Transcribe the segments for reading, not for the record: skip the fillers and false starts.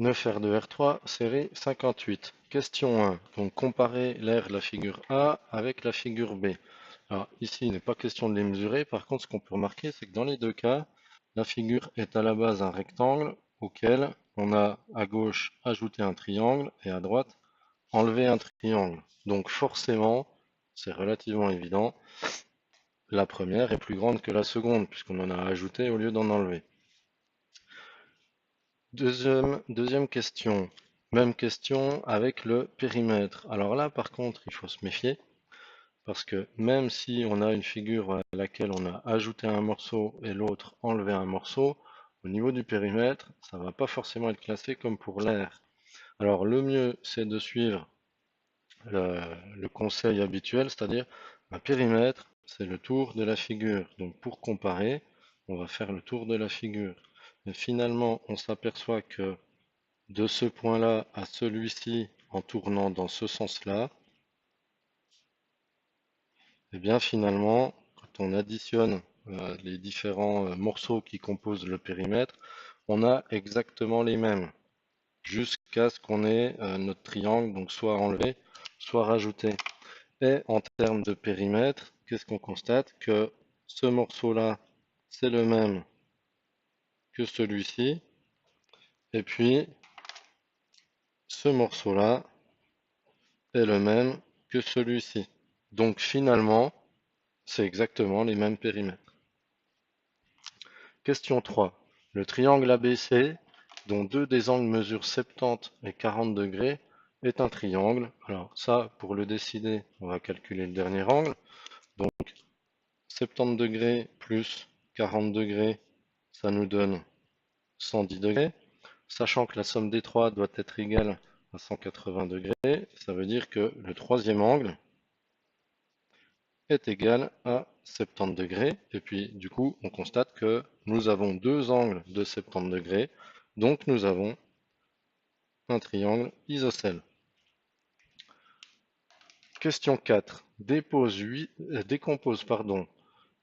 9R2R3, série 58. Question 1. Donc comparer l'aire de la figure A avec la figure B. Alors ici, il n'est pas question de les mesurer. Par contre, ce qu'on peut remarquer, c'est que dans les deux cas, la figure est à la base un rectangle auquel on a à gauche ajouté un triangle et à droite enlevé un triangle. Donc forcément, c'est relativement évident, la première est plus grande que la seconde puisqu'on en a ajouté au lieu d'en enlever. Deuxième question. Même question avec le périmètre. Alors là, par contre, il faut se méfier parce que même si on a une figure à laquelle on a ajouté un morceau et l'autre enlevé un morceau, au niveau du périmètre, ça ne va pas forcément être classé comme pour l'air. Alors le mieux, c'est de suivre le conseil habituel, c'est-à-dire un périmètre, c'est le tour de la figure. Donc pour comparer, on va faire le tour de la figure. Mais finalement, on s'aperçoit que de ce point-là à celui-ci, en tournant dans ce sens-là, et bien finalement, quand on additionne les différents morceaux qui composent le périmètre, on a exactement les mêmes, jusqu'à ce qu'on ait notre triangle, donc soit enlevé, soit rajouté. Et en termes de périmètre, qu'est-ce qu'on constate? Que ce morceau-là, c'est le même que celui-ci, et puis ce morceau-là est le même que celui-ci. Donc finalement, c'est exactement les mêmes périmètres. Question 3. Le triangle ABC, dont deux des angles mesurent 70 et 40 degrés, est un triangle. Alors ça, pour le décider, on va calculer le dernier angle. Donc 70 degrés plus 40 degrés, ça nous donne 110 degrés. Sachant que la somme des trois doit être égale à 180 degrés, ça veut dire que le troisième angle est égal à 70 degrés. Et puis, du coup, on constate que nous avons deux angles de 70 degrés. Donc, nous avons un triangle isocèle. Question 4. Décompose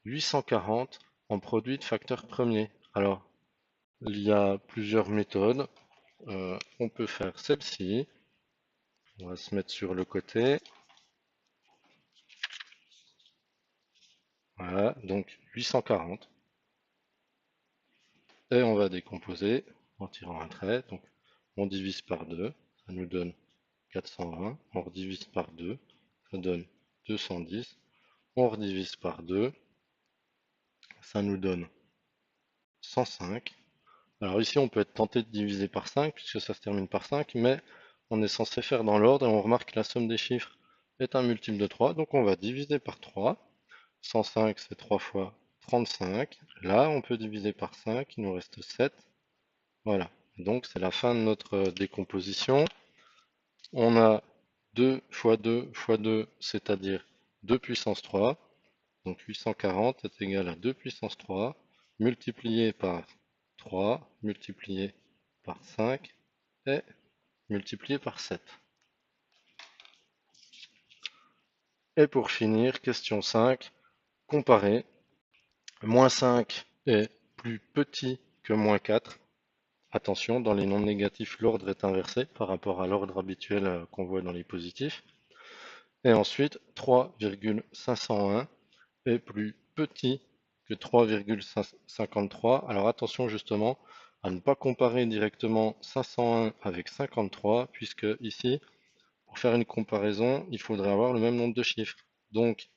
840 en produit de facteurs premiers. Alors, il y a plusieurs méthodes. On peut faire celle-ci. On va se mettre sur le côté. Voilà, donc 840. Et on va décomposer en tirant un trait. Donc on divise par 2, ça nous donne 420. On redivise par 2, ça donne 210. On redivise par 2, ça nous donne 105. Alors ici on peut être tenté de diviser par 5 puisque ça se termine par 5, mais on est censé faire dans l'ordre et on remarque que la somme des chiffres est un multiple de 3. Donc on va diviser par 3. 105 c'est 3 fois 35. Là on peut diviser par 5, il nous reste 7. Voilà, donc c'est la fin de notre décomposition. On a 2 fois 2 fois 2, c'est-à-dire 2 puissance 3. Donc 840 est égal à 2 puissance 3, multiplié par 3, multiplié par 5 et multiplié par 7. Et pour finir, question 5, comparer. Moins 5 est plus petit que moins 4. Attention, dans les nombres négatifs, l'ordre est inversé par rapport à l'ordre habituel qu'on voit dans les positifs. Et ensuite, 3,501 est plus petit que 3,53. Alors attention justement à ne pas comparer directement 501 avec 53, puisque ici, pour faire une comparaison, il faudrait avoir le même nombre de chiffres. Donc,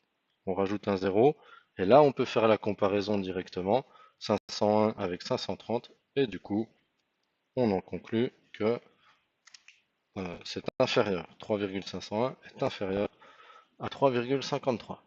on rajoute un 0, et là, on peut faire la comparaison directement, 501 avec 530, et du coup, on en conclut que c'est inférieur. 3,501 est inférieur à 3,53.